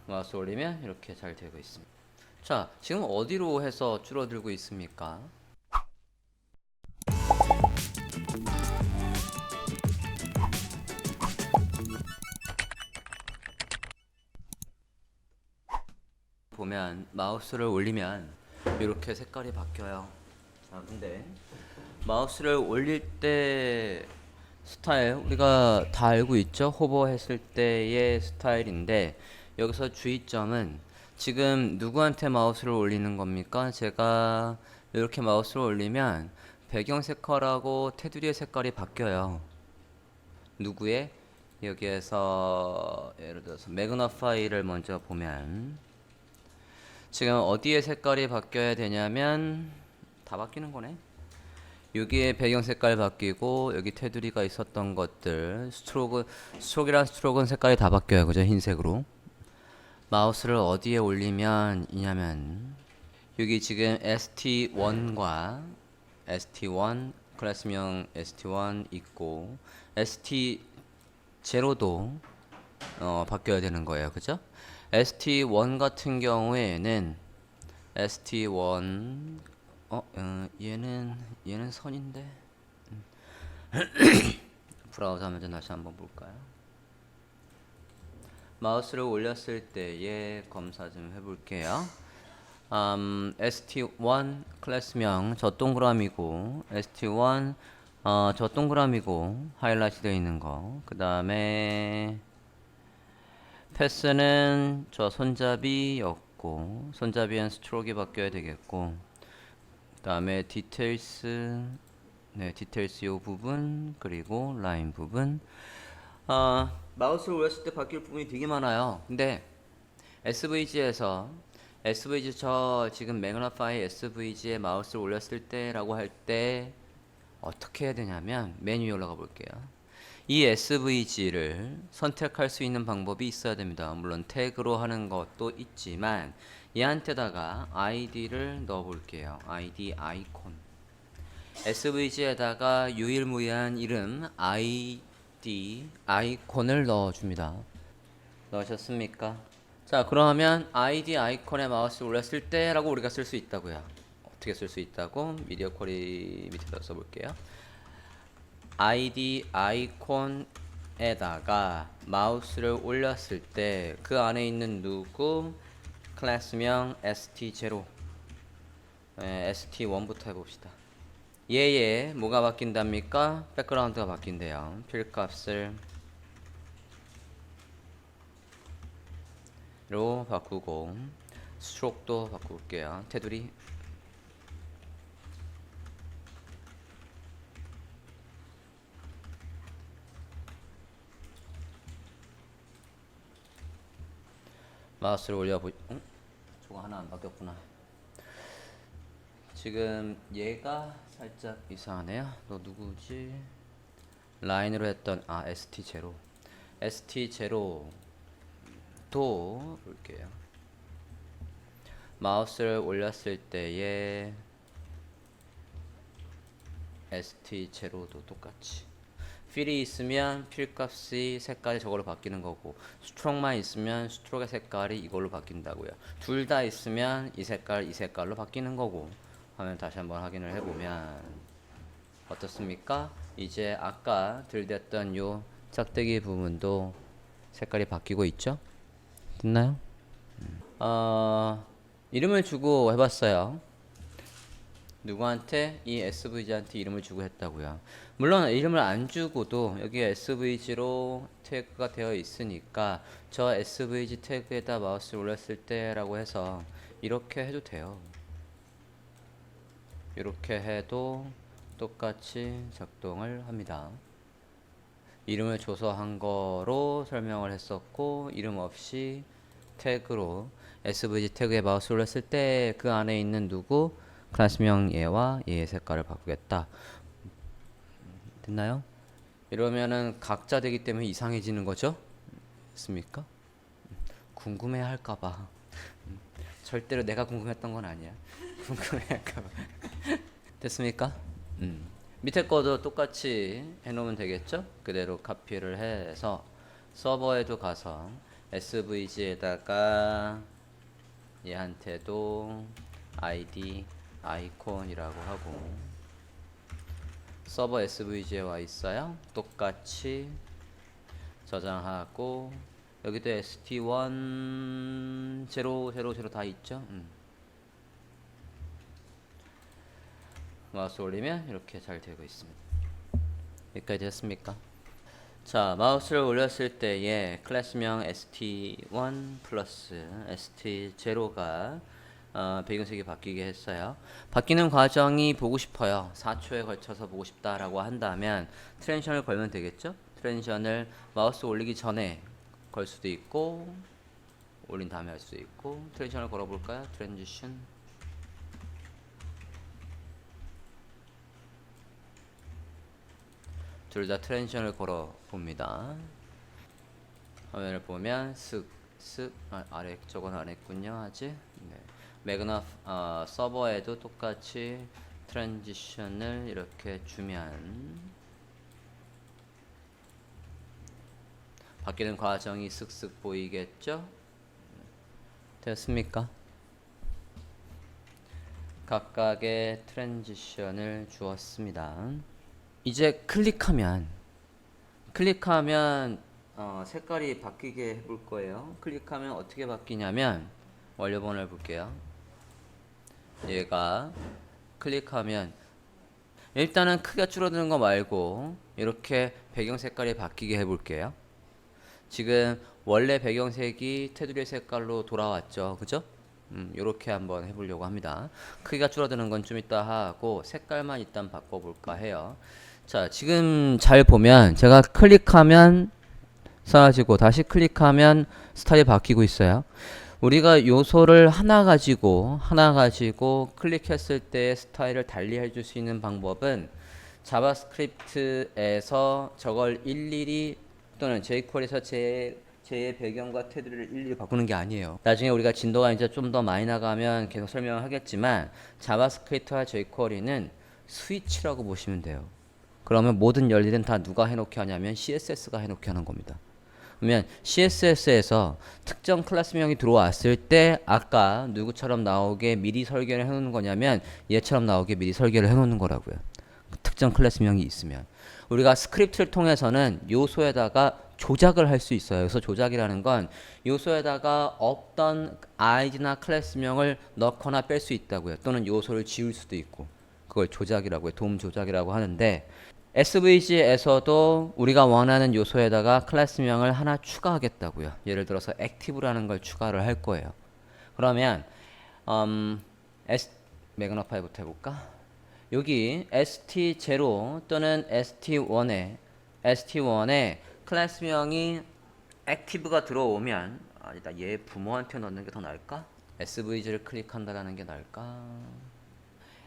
마우스 올리면 이렇게 잘 되고 있습니다. 자, 지금 어디로 해서 줄어들고 있습니까? 보면 마우스를 올리면 이렇게 색깔이 바뀌어요. 자, 근데 마우스를 올릴 때 스타일 우리가 다 알고 있죠? 호버했을 때의 스타일인데 여기서 주의점은 지금 누구한테 마우스를 올리는 겁니까? 제가 이렇게 마우스를 올리면 배경 색깔하고 테두리의 색깔이 바뀌어요. 누구의? 여기에서 예를 들어서 매그너파이를 먼저 보면 지금 어디에 색깔이 바뀌어야 되냐면 다 바뀌는 거네. 여기에 배경 색깔 바뀌고 여기 테두리가 있었던 것들 스트로크랑 스트로크는 색깔이 다 바뀌어요. 그죠? 흰색으로. 마우스를 어디에 올리면 이냐면 여기 지금 ST1과 ST1 클래스명 ST1 있고 ST0도 바뀌어야 되는 거예요. 그죠? ST1 같은 경우에는 ST1 얘는 선인데 브라우저 하면 다시 한번 볼까요? 마우스를 올렸을 때의 검사 좀 해볼게요. ST1 클래스명 저 동그라미고 ST1 저 동그라미고 하이라이트 되어 있는 거. 그 다음에 패스는 저 손잡이였고 손잡이엔 스트로크가 바뀌어야 되겠고 그 다음에 디테일스 네 디테일스 요 부분 그리고 라인 부분 마우스를 올렸을 때 바뀔 부분이 되게 많아요. 근데 SVG에서 SVG 저 지금 매그나파이 SVG에 마우스를 올렸을 때라고 할 때 어떻게 해야 되냐면 메뉴 에 올라가 볼게요. 이 SVG를 선택할 수 있는 방법이 있어야 됩니다. 물론 태그로 하는 것도 있지만 얘한테다가 ID를 넣어 볼게요. ID 아이콘 SVG에다가 유일무이한 이름 ID 아이콘을 넣어줍니다. 넣으셨습니까? 자, 그러면 ID 아이콘에 마우스 올렸을 때 라고 우리가 쓸 수 있다고요. 어떻게 쓸 수 있다고? 미디어 쿼리 밑에다 써볼게요. ID 아이콘에다가 마우스를 올렸을 때 그 안에 있는 누구 클래스명 ST0 ST1부터 해봅시다. 얘에 뭐가 바뀐답니까? 백그라운드가 바뀐대요. 필값을 로 바꾸고 스트로크도 바꿀게요. 테두리 마우스를 올려보 저거 하나 안 바뀌었구나. 지금 얘가 살짝 이상하네요. 너 누구지? 라인으로 했던 ST0 ST0도 볼게요. 마우스를 올렸을 때의 ST0도 똑같이 필이 있으면 필값이 색깔이 저걸로 바뀌는 거고 스트로크만 있으면 스트로크의 색깔이 이걸로 바뀐다고요. 둘 다 있으면 이 색깔로 바뀌는 거고 화면 다시 한번 확인을 해보면 어떻습니까? 이제 아까 들댔던 요 짝대기 부분도 색깔이 바뀌고 있죠? 됐나요? 이름을 주고 해봤어요. 누구한테? 이 SVG한테 이름을 주고 했다고요. 물론 이름을 안 주고도 여기 SVG로 태그가 되어 있으니까 저 SVG 태그에다 마우스를 올렸을 때라고 해서 이렇게 해도 돼요. 이렇게 해도 똑같이 작동을 합니다. 이름을 줘서 한 거로 설명을 했었고 이름 없이 태그로 SVG 태그에 마우스 올렸을 때 그 안에 있는 누구 클래스명 얘와 얘의 색깔을 바꾸겠다. 됐나요? 이러면은 각자 되기 때문에 이상해지는 거죠? 됐습니까? 궁금해 할까봐. 절대로 내가 궁금했던 건 아니야. 궁금해 할까봐. 됐습니까? 밑에 거도 똑같이 해놓으면 되겠죠? 그대로 카피를 해서 서버에도 가서 SVG에다가 얘한테도 ID 아이콘이라고 하고 서버 SVG에 와 있어요. 똑같이 저장하고 여기도 ST1 000 다 있죠. 마우스 올리면 이렇게 잘 되고 있습니다. 여기까지 됐습니까? 자, 마우스를 올렸을 때에 클래스명 ST1 플러스 ST0가 배경색이 바뀌게 했어요. 바뀌는 과정이 보고 싶어요. 4초에 걸쳐서 보고 싶다라고 한다면 트랜지션을 걸면 되겠죠? 트랜지션을 마우스 올리기 전에 걸 수도 있고 올린 다음에 할 수도 있고 트랜지션을 걸어볼까요? 트랜지션 둘 다 트랜지션을 걸어 봅니다. 화면을 보면 아래 저건 안 했군요 아직. 네. 매그나 서버에도 똑같이 트랜지션을 이렇게 주면 바뀌는 과정이 쓱쓱 보이겠죠? 됐습니까? 각각의 트랜지션을 주었습니다. 이제 클릭하면 색깔이 바뀌게 해볼 거예요. 클릭하면 어떻게 바뀌냐면 원료번호를 볼게요. 얘가 클릭하면 일단은 크기가 줄어드는 거 말고 이렇게 배경 색깔이 바뀌게 해볼게요. 지금 원래 배경색이 테두리 색깔로 돌아왔죠, 그죠? 요렇게 한번 해보려고 합니다. 크기가 줄어드는 건 좀 이따 하고 색깔만 일단 바꿔볼까 해요. 자, 지금 잘 보면 제가 클릭하면 사라지고 다시 클릭하면 스타일이 바뀌고 있어요. 우리가 요소를 하나 가지고 클릭했을 때 스타일을 달리 해줄 수 있는 방법은 자바스크립트에서 저걸 일일이 또는 jQuery에서 제 배경과 테두리를 일일이 바꾸는 게 아니에요. 나중에 우리가 진도가 이제 좀 더 많이 나가면 계속 설명을 하겠지만 자바스크립트와 jQuery는 스위치라고 보시면 돼요. 그러면 모든 열일은 다 누가 해놓게 하냐면 CSS가 해놓게 하는 겁니다. 그러면 CSS에서 특정 클래스명이 들어왔을 때 아까 누구처럼 나오게 미리 설계를 해놓는 거냐면 얘처럼 나오게 미리 설계를 해놓는 거라고요. 특정 클래스명이 있으면 우리가 스크립트를 통해서는 요소에다가 조작을 할 수 있어요. 그래서 조작이라는 건 요소에다가 없던 id나 클래스명을 넣거나 뺄 수 있다고요. 또는 요소를 지울 수도 있고 그걸 조작이라고 해요. 도움 조작이라고 하는데 SVG에서도 우리가 원하는 요소에다가 클래스명을 하나 추가하겠다고요. 예를 들어서 active라는 걸 추가를 할 거예요. 그러면 매그너파이부터 해볼까? 여기 st0 또는 st1에 클래스명이 active가 들어오면 일단 얘 부모한테 넣는 게 더 나을까? SVG를 클릭한다라는 게 나을까?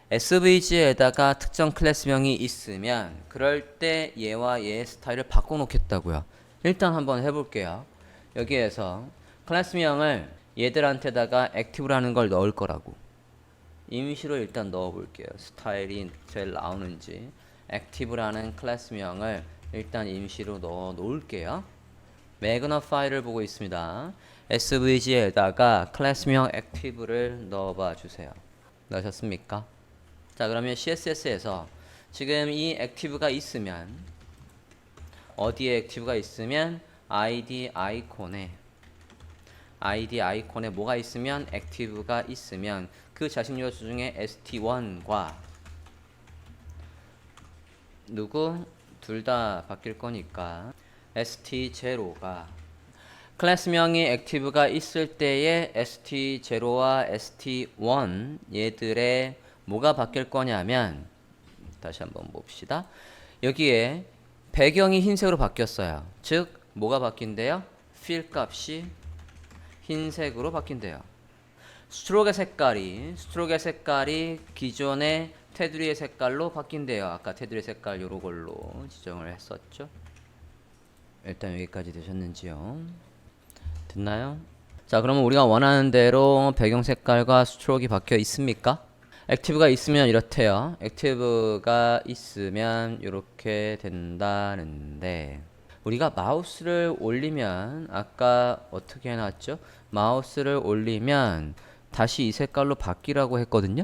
SVG에다가 특정 클래스명이 있으면 그럴 때 얘와 얘의 스타일을 바꿔 놓겠다고요. 일단 한번 해볼게요. 여기에서 클래스명을 얘들한테다가 active라는 걸 넣을 거라고 임시로 일단 넣어 볼게요. 스타일이 제일 나오는지 active라는 클래스명을 일단 임시로 넣어 놓을게요. 매그너파이를 보고 있습니다. SVG에다가 클래스명 active를 넣어 봐 주세요. 넣으셨습니까? 자, 그러면 CSS에서 지금 이 액티브가 있으면 어디에 액티브가 있으면 ID 아이콘에 뭐가 있으면 액티브가 있으면 그 자식 요소 중에 ST1과 누구 둘 다 바뀔 거니까 ST0가 클래스명이 액티브가 있을 때에 ST0와 ST1 얘들의 뭐가 바뀔 거냐면 다시 한번 봅시다. 여기에 배경이 흰색으로 바뀌었어요. 즉 뭐가 바뀐대요? fill 값이 흰색으로 바뀐대요. 스트로크의 색깔이 기존의 테두리의 색깔로 바뀐대요. 아까 테두리 색깔 요런 걸로 지정을 했었죠. 일단 여기까지 되셨는지요? 됐나요? 자, 그러면 우리가 원하는 대로 배경 색깔과 스트로크가 바뀌어 있습니까? 액티브가 있으면 이렇대요. 액티브가 있으면 이렇게 된다는데 우리가 마우스를 올리면 아까 어떻게 해놨죠? 마우스를 올리면 다시 이 색깔로 바뀌라고 했거든요.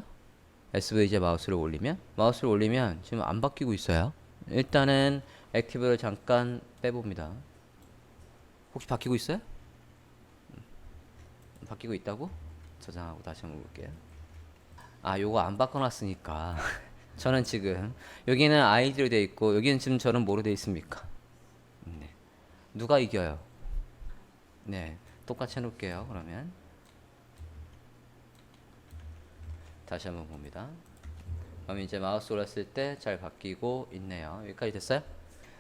SVG 마우스를 올리면 지금 안 바뀌고 있어요. 일단은 액티브를 잠깐 빼봅니다. 혹시 바뀌고 있어요? 바뀌고 있다고? 저장하고 다시 한번 볼게요. 아, 요거 안 바꿔놨으니까 저는 지금 여기는 아이디로 되어 있고 여기는 지금 저는 뭐로 되어 있습니까? 네. 누가 이겨요? 네, 똑같이 해놓을게요. 그러면 다시 한번 봅니다. 그럼 이제 마우스 올렸을 때 잘 바뀌고 있네요. 여기까지 됐어요?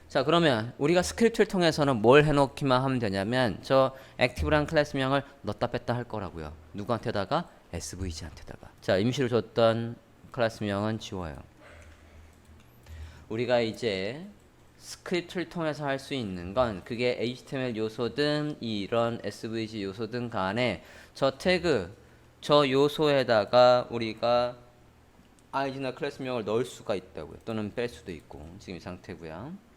자, 그러면 우리가 스크립트를 통해서는 뭘 해놓기만 하면 되냐면 저 액티브란 클래스명을 넣었다 뺐다 할 거라고요. 누구한테다가? SVG한테다가. 자, 임시로 줬던 클래스명은 지워요. 우리가 이제 스크립트를 통해서 할 수 있는 건 그게 HTML 요소든 이런 SVG 요소든 간에 저 태그, 저 요소에다가 우리가 id나 클래스명을 넣을 수가 있다고요. 또는 뺄 수도 있고. 지금 이 상태고요.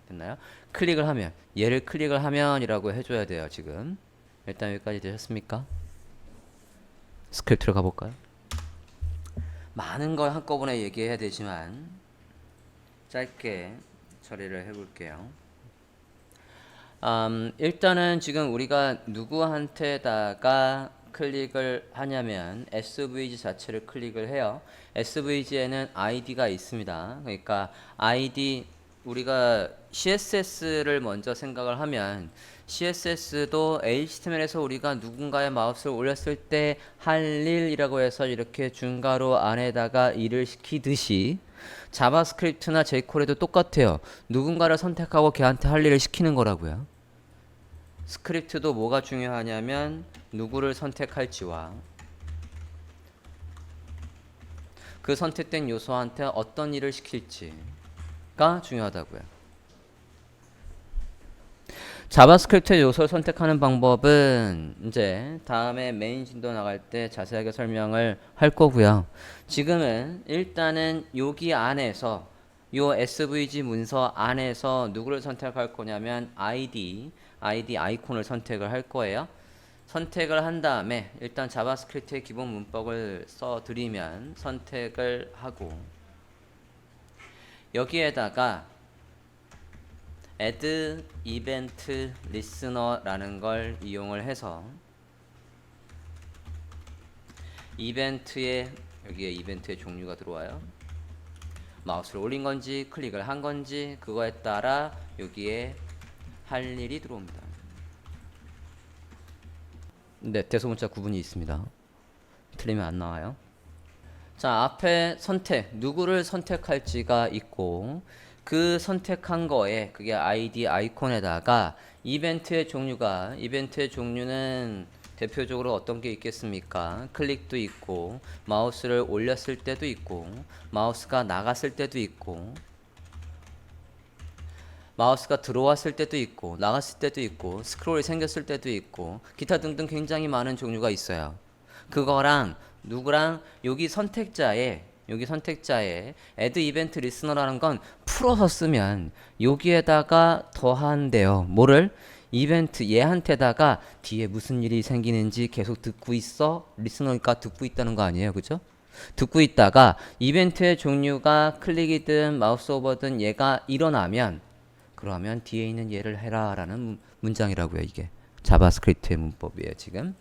됐나요? 클릭을 하면, 얘를 클릭을 하면이라고 해줘야 돼요. 지금 일단 여기까지 되셨습니까? 스크립트로 가볼까요? 많은 걸 한꺼번에 얘기해야 되지만 짧게 처리를 해볼게요. 일단은 지금 우리가 누구한테다가 클릭을 하냐면 SVG 자체를 클릭을 해요. SVG에는 ID가 있습니다. 그러니까 ID 우리가 CSS를 먼저 생각을 하면 CSS도 HTML에서 우리가 누군가의 마우스를 올렸을 때 할 일이라고 해서 이렇게 중괄호 안에다가 일을 시키듯이 자바스크립트나 jQuery도 똑같아요. 누군가를 선택하고 걔한테 할 일을 시키는 거라고요. 스크립트도 뭐가 중요하냐면 누구를 선택할지와 그 선택된 요소한테 어떤 일을 시킬지가 중요하다고요. 자바스크립트의 요소를 선택하는 방법은 이제 다음에 메인 진도 나갈 때 자세하게 설명을 할 거고요. 지금은 일단은 여기 안에서 요 SVG 문서 안에서 누구를 선택할 거냐면 ID 아이콘을 선택을 할 거예요. 선택을 한 다음에 일단 자바스크립트의 기본 문법을 써드리면 선택을 하고 여기에다가 add event listener라는 걸 이용을 해서 이벤트에 여기에 이벤트의 종류가 들어와요. 마우스를 올린 건지 클릭을 한 건지 그거에 따라 여기에 할 일이 들어옵니다. 네, 대소문자 구분이 있습니다. 틀리면 안 나와요. 자, 앞에 선택, 누구를 선택할지가 있고 그 선택한 거에 그게 ID 아이콘에다가 이벤트의 종류는 대표적으로 어떤 게 있겠습니까? 클릭도 있고 마우스를 올렸을 때도 있고 마우스가 나갔을 때도 있고 마우스가 들어왔을 때도 있고 나갔을 때도 있고 스크롤이 생겼을 때도 있고 기타 등등 굉장히 많은 종류가 있어요. 그거랑 누구랑 여기 선택자에 add event listener라는 건 풀어서 쓰면 여기에다가 더한대요. 뭐를? 이벤트 얘한테다가 뒤에 무슨 일이 생기는지 계속 듣고 있어. 리스너니까 듣고 있다는 거 아니에요. 그죠? 듣고 있다가 이벤트의 종류가 클릭이든 마우스 오버든 얘가 일어나면 그러면 뒤에 있는 얘를 해라 라는 문장이라고요. 이게 자바스크립트의 문법이에요. 지금.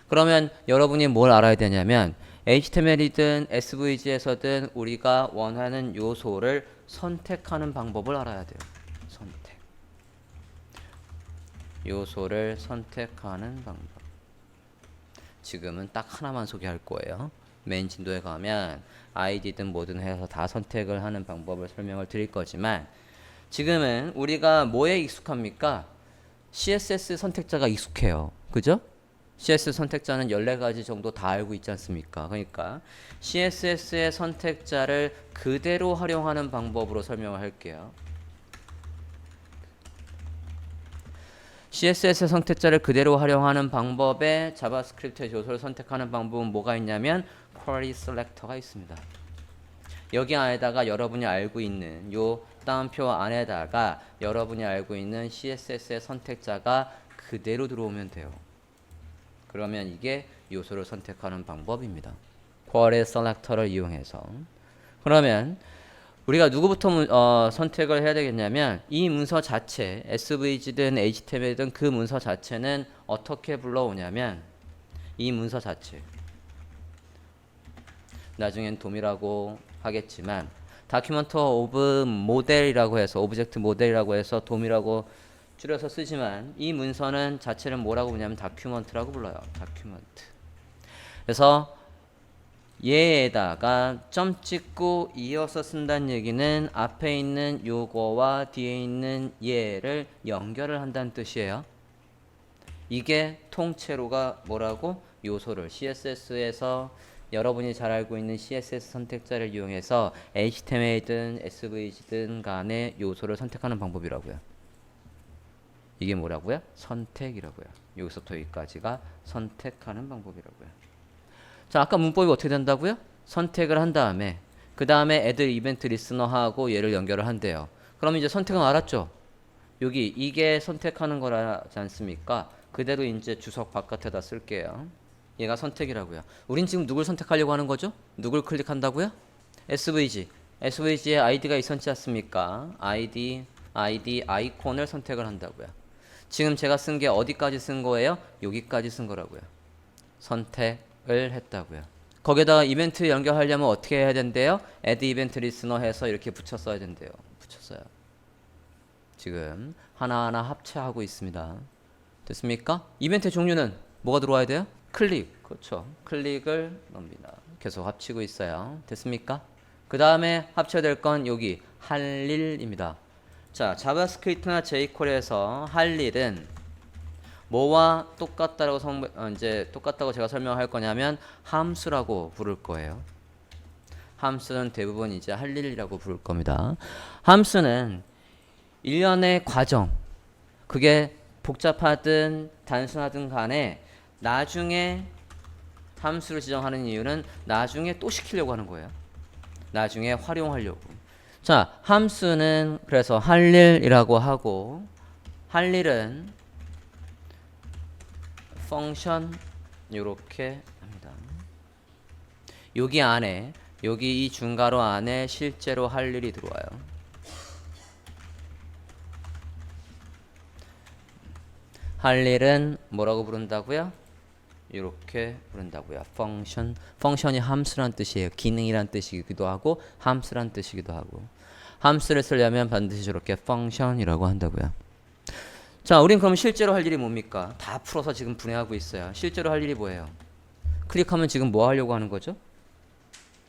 그러면 여러분이 뭘 알아야 되냐면 HTML이든 SVG에서든 우리가 원하는 요소를 선택하는 방법을 알아야 돼요. 선택. 요소를 선택하는 방법. 지금은 딱 하나만 소개할 거예요. 메인 진도에 가면 ID든 뭐든 해서 다 선택을 하는 방법을 설명을 드릴 거지만 지금은 우리가 뭐에 익숙합니까? CSS 선택자가 익숙해요. 그죠? CSS 선택자는 14가지 정도 다 알고 있지 않습니까? 그러니까 CSS의 선택자를 그대로 활용하는 방법으로 설명을 할게요. CSS의 선택자를 그대로 활용하는 방법에 자바스크립트의 요소를 선택하는 방법은 뭐가 있냐면 query selector가 있습니다. 여기 안에다가 여러분이 알고 있는 요 따옴표 안에다가 여러분이 알고 있는 CSS의 선택자가 그대로 들어오면 돼요. 그러면 이게 요소를 선택하는 방법입니다. 쿼리 셀렉터를 이용해서. 그러면 우리가 누구부터 선택을 해야 되겠냐면 이 문서 자체 SVG든 HTML이든 그 문서 자체는 어떻게 불러오냐면 이 문서 자체 나중엔 돔이라고 하겠지만 다큐먼트 오브 모델이라고 해서 오브젝트 모델이라고 해서 돔이라고 줄여서 쓰지만 이 문서는 자체를 뭐라고 부르냐면 다큐먼트라고 불러요. 다큐먼트. 그래서 얘에다가 점 찍고 이어서 쓴다는 얘기는 앞에 있는 요거와 뒤에 있는 얘를 연결을 한다는 뜻이에요. 이게 통째로가 뭐라고? 요소를 CSS에서 여러분이 잘 알고 있는 CSS 선택자를 이용해서 HTML이든 SVG든 간에 요소를 선택하는 방법이라고요. 이게 뭐라고요? 선택이라고요. 여기서부터 여기까지가 선택하는 방법이라고요. 자, 아까 문법이 어떻게 된다고요? 선택을 한 다음에 그 다음에 애들 이벤트 리스너하고 얘를 연결을 한대요. 그럼 이제 선택은 알았죠? 여기 이게 선택하는 거라지 않습니까? 그대로 이제 주석 바깥에다 쓸게요. 얘가 선택이라고요. 우린 지금 누굴 선택하려고 하는 거죠? 누굴 클릭한다고요? SVG. SVG의 아이디가 있었지 않습니까? 아이디 아이콘을 선택을 한다고요. 지금 제가 쓴 게 어디까지 쓴 거예요? 여기까지 쓴 거라고요. 선택을 했다고요. 거기에다가 이벤트 연결하려면 어떻게 해야 된대요? add event listener 해서 이렇게 붙였어야 된대요. 붙였어요. 지금 하나하나 합체하고 있습니다. 됐습니까? 이벤트 종류는 뭐가 들어와야 돼요? 클릭. 그렇죠. 클릭을 넣습니다. 계속 합치고 있어요. 됐습니까? 그 다음에 합쳐야 될 건 여기 할 일입니다. 자, 자바스크립트나 jQuery에서 할 일은 뭐와 똑같다라고 이제 똑같다고 제가 설명할 거냐면 함수라고 부를 거예요. 함수는 대부분 이제 할 일이라고 부를 겁니다. 함수는 일련의 과정, 그게 복잡하든 단순하든 간에 나중에 함수를 지정하는 이유는 나중에 또 시키려고 하는 거예요. 나중에 활용하려고. 자, 함수는 그래서 할 일이라고 하고 할 일은 펑션 요렇게 합니다. 여기 안에 여기 이 중괄호 안에 실제로 할 일이 들어와요. 할 일은 뭐라고 부른다고요? 이렇게 부른다고요. 펑션. 펑션이 함수란 뜻이에요. 기능이란 뜻이기도 하고 함수란 뜻이기도 하고. 함수를 쓰려면 반드시 저렇게 펑션이라고 한다고요. 자, 우린 그럼 실제로 할 일이 뭡니까? 다 풀어서 지금 분해하고 있어요. 실제로 할 일이 뭐예요? 클릭하면 지금 뭐 하려고 하는 거죠?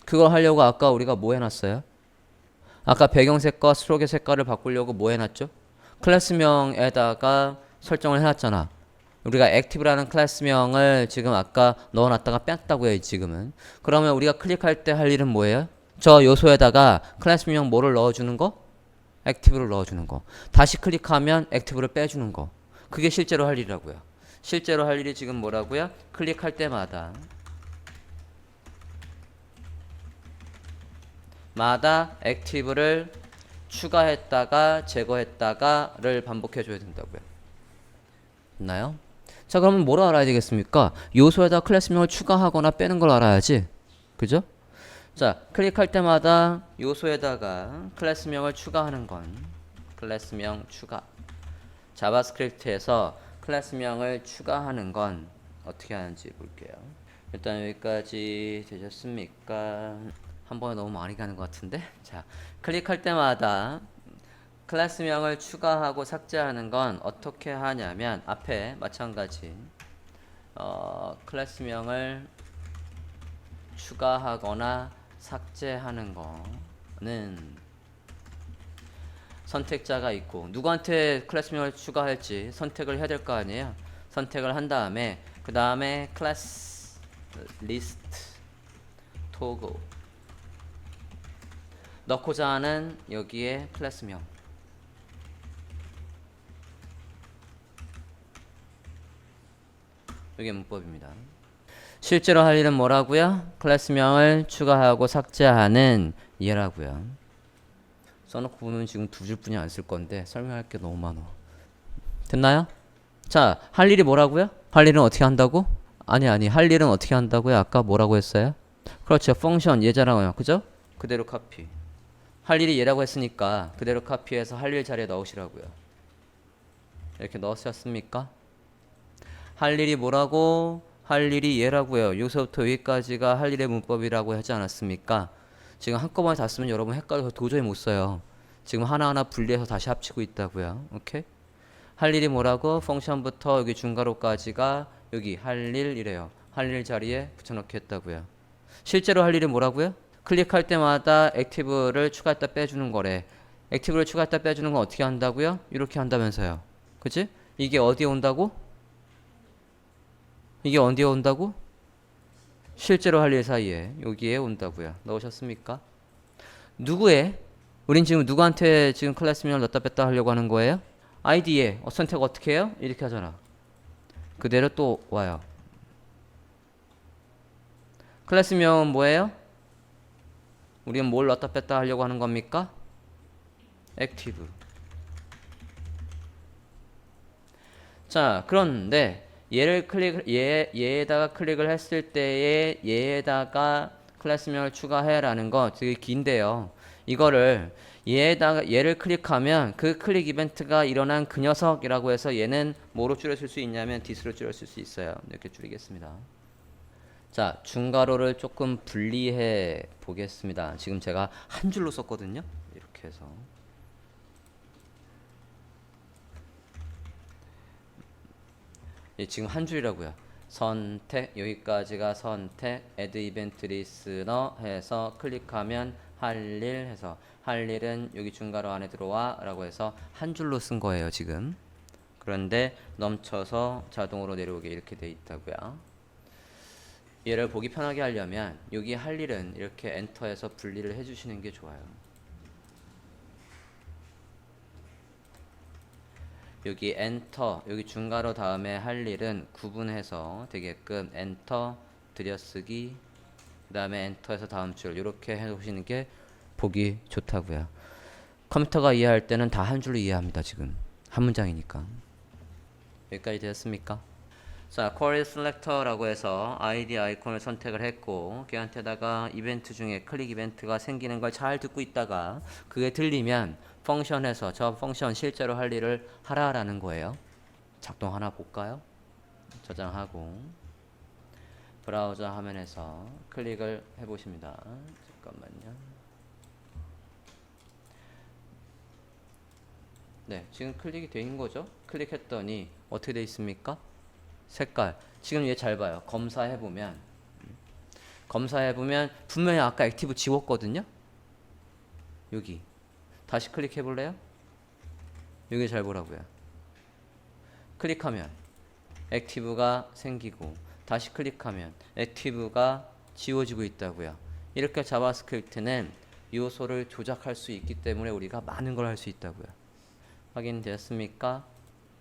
그걸 하려고 아까 우리가 뭐 해놨어요? 아까 배경색과 스트로크의 색깔을 바꾸려고 뭐 해놨죠? 클래스명에다가 설정을 해놨잖아. 우리가 active라는 클래스명을 지금 아까 넣어놨다가 뺐다고요. 지금은. 그러면 우리가 클릭할 때 할 일은 뭐예요? 저 요소에다가 클래스명 뭐를 넣어주는 거? active를 넣어주는 거. 다시 클릭하면 active를 빼주는 거. 그게 실제로 할 일이라고요. 실제로 할 일이 지금 뭐라고요? 클릭할 때마다 active를 추가했다가 제거했다가를 반복해 줘야 된다고요. 됐나요? 자, 그러면 뭐를 알아야 되겠습니까? 요소에다 클래스명을 추가하거나 빼는 걸 알아야지. 그죠? 자, 클릭할 때마다 요소에다가 클래스명을 추가하는 건 클래스명 추가. 자바스크립트에서 클래스명을 추가하는 건 어떻게 하는지 볼게요. 일단 여기까지 되셨습니까? 한 번에 너무 많이 가는 것 같은데. 자, 클릭할 때마다 클래스명을 추가하고 삭제하는 건 어떻게 하냐면 앞에 마찬가지 클래스명을 추가하거나 삭제하는 거는 선택자가 있고 누구한테 클래스명을 추가할지 선택을 해야 될 거 아니에요. 선택을 한 다음에 그 다음에 클래스 리스트 토글 넣고자 하는 여기에 클래스명 이게 문법입니다. 실제로 할 일은 뭐라고요? 클래스명을 추가하고 삭제하는 얘라고요. 써놓고 보면 지금 두 줄뿐이 안 쓸 건데 설명할 게 너무 많아. 됐나요? 자, 할 일이 뭐라고요? 할 일은 어떻게 한다고? 아니, 할 일은 어떻게 한다고요? 아까 뭐라고 했어요? 그렇죠. 펑션 예자랑요. 그죠? 그대로 카피. 할 일이 얘라고 했으니까 그대로 카피해서 할 일 자리에 넣으시라고요. 이렇게 넣으셨습니까? 할 일이 뭐라고? 할 일이 얘라고요. 여기서부터 여기까지가 할 일의 문법이라고 하지 않았습니까? 지금 한꺼번에 다 쓰면 여러분 헷갈려서 도저히 못 써요. 지금 하나하나 분리해서 다시 합치고 있다고요. 오케이? 할 일이 뭐라고? 펑션부터 여기 중괄호까지가 여기 할 일이래요. 할 일 자리에 붙여넣기 했다고요. 실제로 할 일이 뭐라고요? 클릭할 때마다 액티브를 추가했다 빼주는 거래. 액티브를 추가했다 빼주는 건 어떻게 한다고요? 이렇게 한다면서요. 그치? 이게 어디에 온다고? 이게 어디에 온다고? 실제로 할 일 사이에 여기에 온다고요. 넣으셨습니까? 누구의? 우린 지금 누구한테 지금 클래스명을 넣었다 뺐다 하려고 하는 거예요? 아이디에 선택 어떻게 해요? 이렇게 하잖아. 그대로 또 와요. 클래스명은 뭐예요? 우리는 뭘 넣었다 뺐다 하려고 하는 겁니까? 액티브. 자, 그런데 얘에다가 클릭을 했을 때에 얘에다가 클래스명을 추가해라는 거 되게 긴데요. 이거를 얘를 클릭하면 그 클릭 이벤트가 일어난 그 녀석이라고 해서 얘는 뭐로 줄여줄 수 있냐면 this로 줄여줄 수 있어요. 이렇게 줄이겠습니다. 자, 중괄호를 조금 분리해 보겠습니다. 지금 제가 한 줄로 썼거든요. 이렇게 해서 지금 한 줄이라고요. 선택, 여기까지가 선택, add event listener 해서 클릭하면 할 일 해서 할 일은 여기 중괄호 안에 들어와 라고 해서 한 줄로 쓴 거예요 지금. 그런데 넘쳐서 자동으로 내려오게 이렇게 돼 있다고요. 얘를 보기 편하게 하려면 여기 할 일은 이렇게 엔터해서 분리를 해주시는 게 좋아요. 여기 엔터, 여기 중괄호 다음에 할 일은 구분해서 되게끔 엔터, 들여쓰기, 그 다음에 엔터에서 다음 줄 이렇게 해놓으시는 게 보기 좋다고요. 컴퓨터가 이해할 때는 다 한 줄로 이해합니다. 지금 한 문장이니까. 여기까지 되었습니까? 자, query selector라고 해서 id 아이콘을 선택을 했고 걔한테다가 이벤트 중에 클릭 이벤트가 생기는 걸 잘 듣고 있다가 그게 들리면 펑션에서 저 펑션 실제로 할 일을 하라라는 거예요. 작동하나 볼까요? 저장하고 브라우저 화면에서 클릭을 해보십니다. 잠깐만요. 네, 지금 클릭이 돼 있는 거죠? 클릭했더니 어떻게 돼 있습니까? 색깔. 지금 얘 잘 봐요. 검사해보면 분명히 아까 액티브 지웠거든요? 여기. 다시 클릭해볼래요? 여기 잘 보라고요. 클릭하면 액티브가 생기고 다시 클릭하면 액티브가 지워지고 있다고요. 이렇게 자바스크립트는 요소를 조작할 수 있기 때문에 우리가 많은 걸 할 수 있다고요. 확인되었습니까?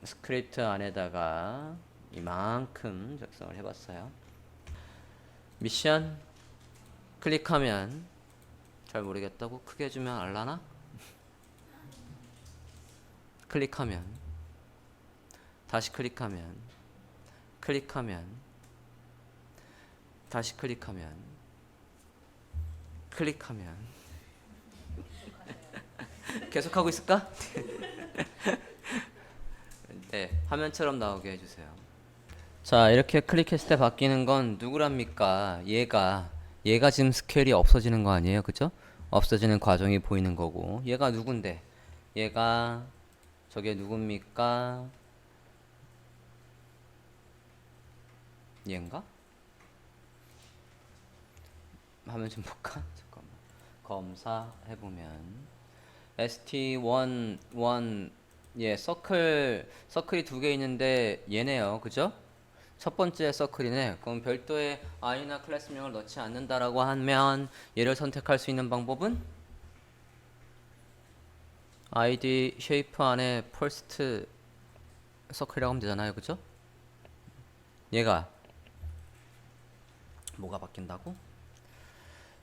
스크립트 안에다가 이만큼 작성을 해봤어요. 미션 클릭하면 잘 모르겠다고 크게 해주면 알라나? 클릭하면 다시 클릭하면 다시 클릭하면 계속하고 있을까? 네, 화면처럼 나오게 해주세요. 자, 이렇게 클릭했을 때 바뀌는 건 누구랍니까? 얘가 지금 스케일이 없어지는 거 아니에요? 그죠? 없어지는 과정이 보이는 거고 얘가 누군데? 얘가 저게 누굽니까? 얘인가? 화면 좀 볼까? 잠깐만. 검사해보면 st1 예, 서클이 두 개 있는데 얘네요. 그죠? 첫 번째 서클이네. 그럼 별도의 i나 클래스명을 넣지 않는다라고 하면 얘를 선택할 수 있는 방법은 id 쉐이프 안에 first 서클이라고 하면 되잖아요. 그죠? 얘가 뭐가 바뀐다고?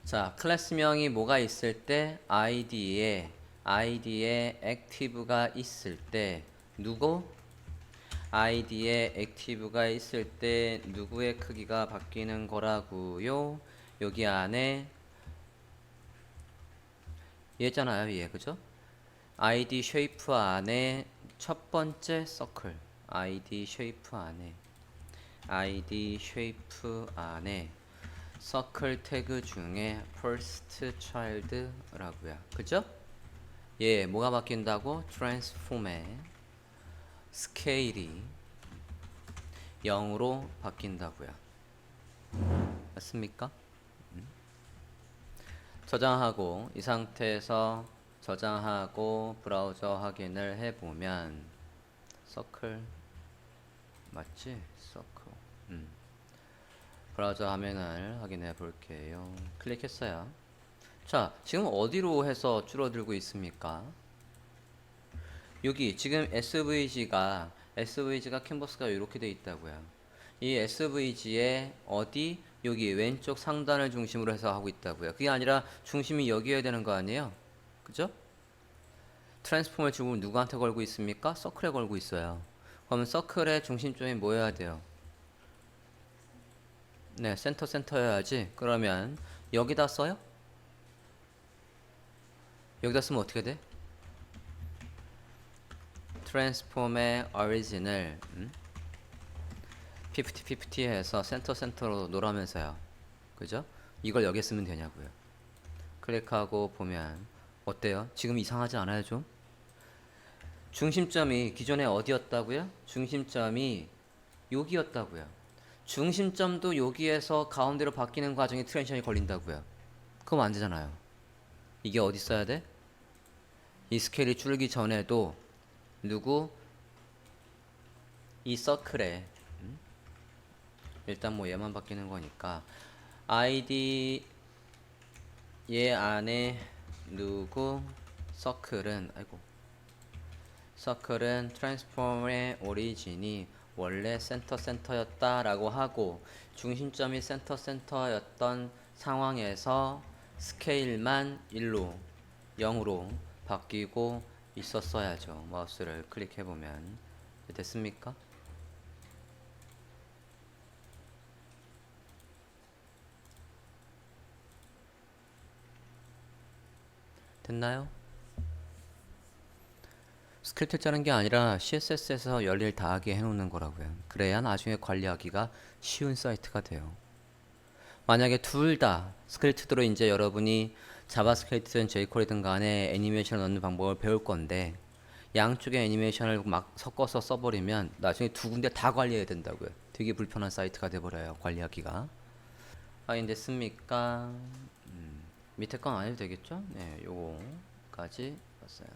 자, 클래스명이 뭐가 있을 때 id에 id에 액티브가 있을 때 누구? id에 액티브가 있을 때 누구의 크기가 바뀌는 거라고요? 여기 안에 얘잖아요, 얘. 그죠? id 쉐이프 안에 첫 번째 서클, id 쉐이프 안에 서클 태그 중에 first child라고요. 그죠? 예, 뭐가 바뀐다고? transform의 스케일이 0으로 바뀐다고요. 맞습니까? 저장하고 이 상태에서 저장하고 브라우저 확인을 해보면 서클 맞지? 서클 브라우저 화면을 확인해 볼게요. 클릭했어요. 자, 지금 어디로 해서 줄어들고 있습니까? 여기 지금 SVG가 캔버스가 이렇게 돼 있다고요. 이 SVG에 어디? 여기 왼쪽 상단을 중심으로 해서 하고 있다고요. 그게 아니라 중심이 여기여야 되는 거 아니에요? 그죠? 트랜스폼을 지금 누구한테 걸고 있습니까? 서클에 걸고 있어요. 그러면 서클의 중심점이 뭐여야 돼요? 네, 센터여야지. 그러면 여기다 써요? 여기다 쓰면 어떻게 돼? 트랜스폼의 오리진을 50-50 해서 센터로 놓으면서요. 그죠? 이걸 여기에 쓰면 되냐고요. 클릭하고 보면 어때요? 지금 이상하지 않아요, 좀? 중심점이 기존에 어디였다고요? 중심점이 여기였다고요. 중심점도 여기에서 가운데로 바뀌는 과정에 트랜지션이 걸린다고요. 그럼 안 되잖아요. 이게 어디 써야 돼? 이 스케일이 줄기 전에도 누구? 이 서클에 일단 뭐 얘만 바뀌는 거니까 id 얘 안에 누구 서클은 트랜스폼의 오리진이 원래 센터였다 라고 하고 중심점이 센터였던 상황에서 스케일만 1로 0으로 바뀌고 있었어야죠. 마우스를 클릭해보면 됐습니까? 됐나요? 스크립트 짜는 게 아니라 CSS에서 열일 다 하게 해놓는 거라고요. 그래야 나중에 관리하기가 쉬운 사이트가 돼요. 만약에 둘 다 스크립트로 이제 여러분이 자바스크립트든 jQuery든 간에 애니메이션을 넣는 방법을 배울 건데 양쪽의 애니메이션을 막 섞어서 써버리면 나중에 두 군데 다 관리해야 된다고요. 되게 불편한 사이트가 돼버려요. 관리하기가. 확인됐습니까? 밑에 건 안 해도 되겠죠? 네, 요거까지 봤어요.